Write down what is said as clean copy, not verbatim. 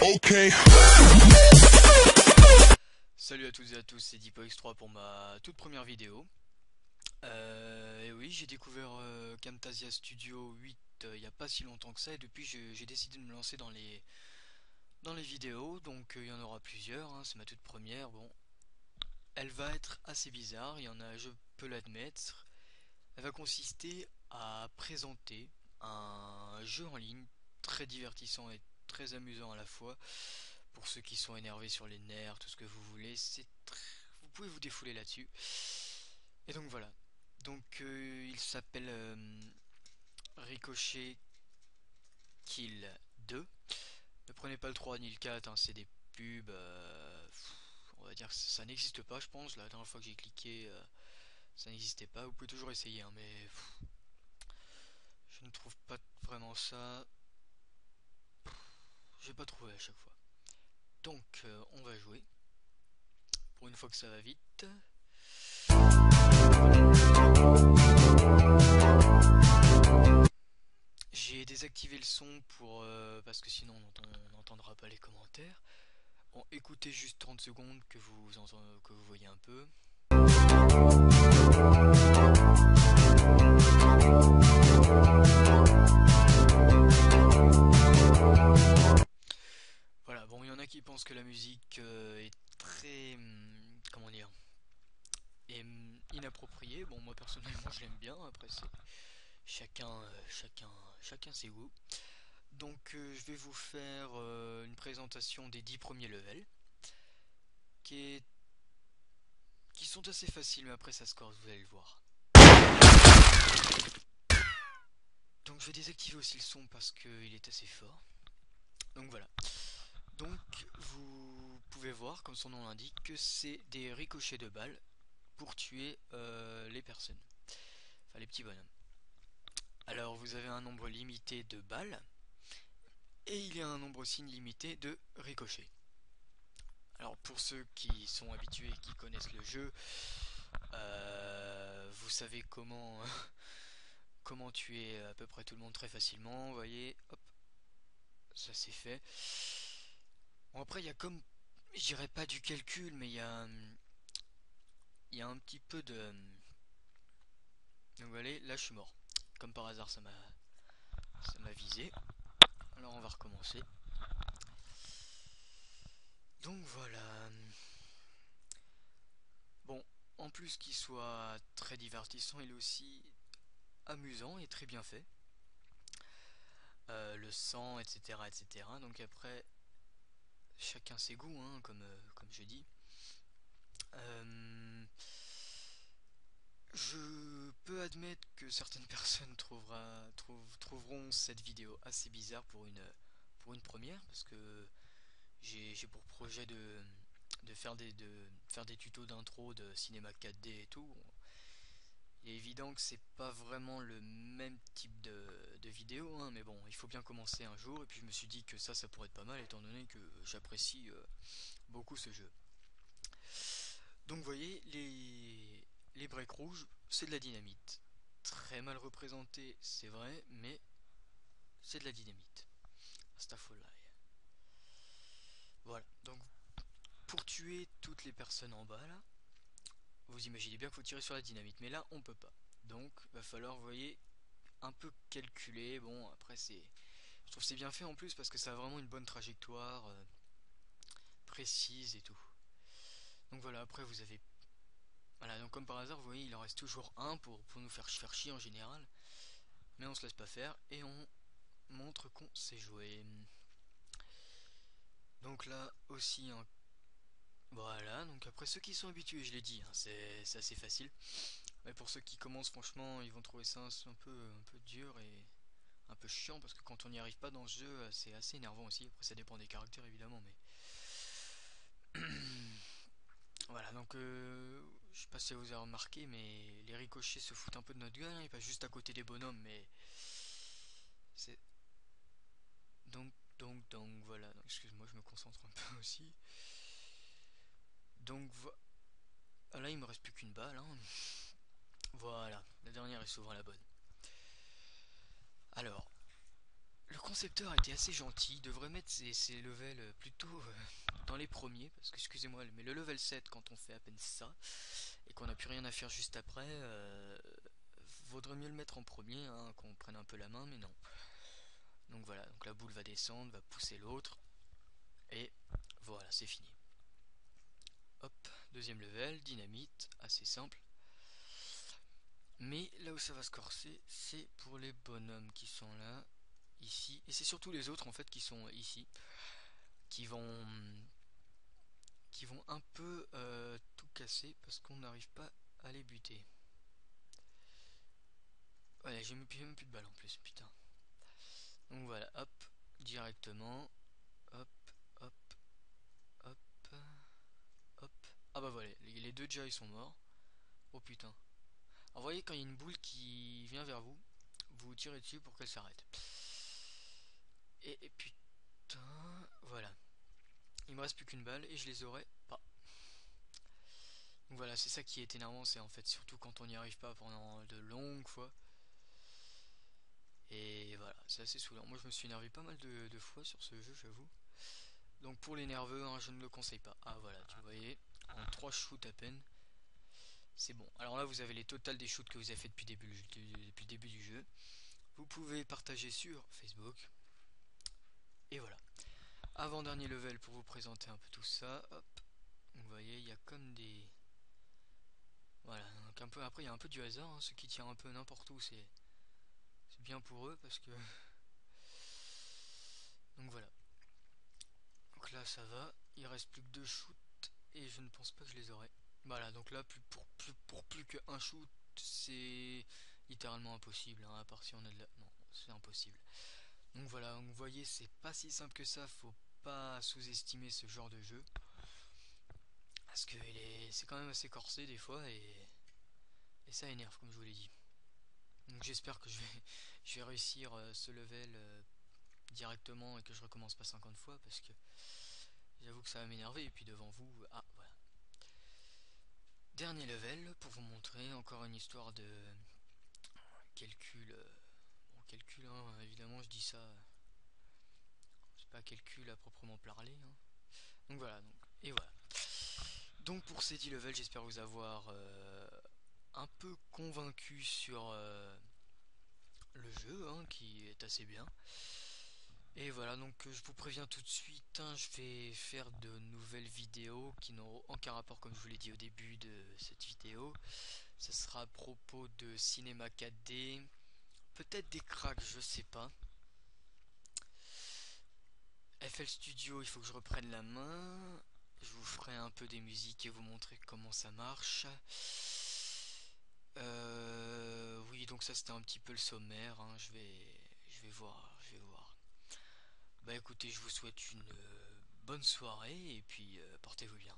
Ok. Salut à toutes et à tous, c'est DeepoX3 pour ma toute première vidéo. Et oui, j'ai découvert Camtasia Studio 8 il n'y a pas si longtemps que ça, et depuis j'ai décidé de me lancer dans les vidéos, donc il y en aura plusieurs, hein, c'est ma toute première. Bon, elle va être assez bizarre, il y en a, je peux l'admettre. Elle va consister à présenter un jeu en ligne très divertissant et très amusant à la fois. Pour ceux qui sont énervés sur les nerfs, tout ce que vous voulez, vous pouvez vous défouler là-dessus. Et donc voilà. Donc il s'appelle Ricochet Kill 2. Ne prenez pas le 3 ni le 4, hein, c'est des pubs. On va dire que ça n'existe pas, je pense. La dernière fois que j'ai cliqué, ça n'existait pas. Vous pouvez toujours essayer, hein, mais je ne trouve pas vraiment ça. J'ai pas trouvé à chaque fois. Donc on va jouer. Pour une fois que ça va vite. J'ai désactivé le son pour parce que sinon on n'entendra pas les commentaires. Bon, écoutez juste 30 secondes que vous voyez un peu. Voilà, bon, il y en a qui pensent que la musique est très comment dire, est inappropriée. Bon, moi personnellement je l'aime bien. Après c'est chacun ses goûts. Donc je vais vous faire une présentation des 10 premiers levels qui est qui sont assez faciles, mais après ça se corse, vous allez le voir. Donc je vais désactiver aussi le son parce qu'il est assez fort. Donc voilà. Donc vous pouvez voir, comme son nom l'indique, que c'est des ricochets de balles pour tuer les personnes. Enfin les petits bonhommes. Alors vous avez un nombre limité de balles et il y a un nombre aussi limité de ricochets. Alors pour ceux qui sont habitués et qui connaissent le jeu, vous savez comment tuer à peu près tout le monde très facilement. Vous voyez, hop, ça c'est fait. Bon après il y a comme, je dirais pas du calcul, mais il y a un petit peu de. Donc voilà, là je suis mort. Comme par hasard ça m'a visé. Alors on va recommencer. Donc voilà. Bon, en plus qu'il soit très divertissant, il est aussi amusant et très bien fait. Le sang, etc., etc. Donc après, chacun ses goûts, hein, comme je dis. Euh, je peux admettre que certaines personnes trouveront cette vidéo assez bizarre pour une première, parce que j'ai pour projet de faire des tutos d'intro de cinéma 4D et tout. Il est évident que c'est pas vraiment le même type de vidéo, hein, mais bon, il faut bien commencer un jour, et puis je me suis dit que ça pourrait être pas mal, étant donné que j'apprécie beaucoup ce jeu. Donc vous voyez, les breaks rouges, c'est de la dynamite. Très mal représenté, c'est vrai, mais c'est de la dynamite. Astaghfirullah. Voilà, donc pour tuer toutes les personnes en bas là, vous imaginez bien qu'il faut tirer sur la dynamite, mais là on peut pas. Donc va falloir, vous voyez, un peu calculer. Bon, après je trouve que c'est bien fait en plus parce que ça a vraiment une bonne trajectoire précise et tout. Donc voilà, après vous avez, voilà, donc comme par hasard, vous voyez, il en reste toujours un pour nous faire chier en général, mais on se laisse pas faire et on montre qu'on sait jouer. Donc là aussi, voilà. Donc après, ceux qui sont habitués, je l'ai dit, hein, c'est assez facile. Mais pour ceux qui commencent, franchement, ils vont trouver ça un peu dur et un peu chiant parce que quand on n'y arrive pas dans ce jeu, c'est assez énervant aussi. Après, ça dépend des caractères évidemment, mais voilà. Donc, je sais pas si vous avez remarqué, mais les ricochets se foutent un peu de notre gueule, hein. Ils passent juste à côté des bonhommes, mais c'est donc voilà. Excuse-moi, je me concentre un peu aussi. Donc ah, là, il me reste plus qu'une balle, hein. Voilà, la dernière est souvent la bonne. Alors, Le concepteur était assez gentil, il devrait mettre ses levels plutôt dans les premiers, parce que excusez-moi, mais le level 7 quand on fait à peine ça, et qu'on n'a plus rien à faire juste après, vaudrait mieux le mettre en premier, hein, qu'on prenne un peu la main, mais non. Donc voilà, donc la boule va descendre, va pousser l'autre, et voilà, c'est fini. Hop, deuxième level, dynamite, assez simple. Mais là où ça va se corser, c'est pour les bonhommes qui sont là, ici, et c'est surtout les autres en fait qui sont ici, qui vont un peu tout casser parce qu'on n'arrive pas à les buter. Voilà, j'ai même plus de balles en plus, putain. Donc voilà, hop, directement, hop, hop, hop, hop. Ah bah voilà, les deux déjà ils sont morts. Oh putain. Alors vous voyez quand il y a une boule qui vient vers vous, vous tirez dessus pour qu'elle s'arrête. Et putain, voilà. Il me reste plus qu'une balle et je les aurai pas. Donc voilà, c'est ça qui est énervant, c'est en fait surtout quand on n'y arrive pas pendant de longues fois. Et voilà, c'est assez saoulant. Moi je me suis énervé pas mal de fois sur ce jeu, j'avoue. Donc pour les nerveux, hein, je ne le conseille pas. Ah voilà, tu voyez, en 3 shoots à peine, c'est bon. Alors là vous avez les totales des shoots que vous avez fait depuis le début du jeu. Vous pouvez partager sur Facebook. Et voilà. Avant-dernier level pour vous présenter un peu tout ça. Hop. Vous voyez, il y a comme des... Voilà, donc un peu, après il y a un peu du hasard, hein. Ceux qui tirent un peu n'importe où, c'est bien pour eux parce que... Donc voilà. Donc là ça va, il reste plus que 2 shoots et je ne pense pas que je les aurai. Voilà, donc là pour plus qu'un shoot, c'est littéralement impossible, hein, à part si on a de la... Non, c'est impossible. Donc voilà, donc vous voyez, c'est pas si simple que ça, faut pas sous-estimer ce genre de jeu. Parce que c'est quand même assez corsé des fois et ça énerve comme je vous l'ai dit. Donc j'espère que je vais réussir ce level directement et que je recommence pas 50 fois parce que j'avoue que ça va m'énerver. Et puis devant vous, ah voilà. Dernier level pour vous montrer encore une histoire de calcul. Bon, calcul, hein, évidemment, je dis ça. C'est pas calcul à proprement parler, hein. Donc voilà, donc, et voilà. Donc pour ces 10 levels, j'espère vous avoir un peu convaincu sur le jeu, hein, qui est assez bien. Et voilà, donc je vous préviens tout de suite, hein, je vais faire de nouvelles vidéos qui n'auront aucun rapport, comme je vous l'ai dit au début de cette vidéo. Ce sera à propos de cinéma 4D, peut-être des cracks, je sais pas. FL Studio, il faut que je reprenne la main. Je vous ferai un peu des musiques et vous montrer comment ça marche. Oui, donc ça c'était un petit peu le sommaire, hein. Je vais voir, je vais voir. Bah écoutez, je vous souhaite une bonne soirée et puis portez-vous bien.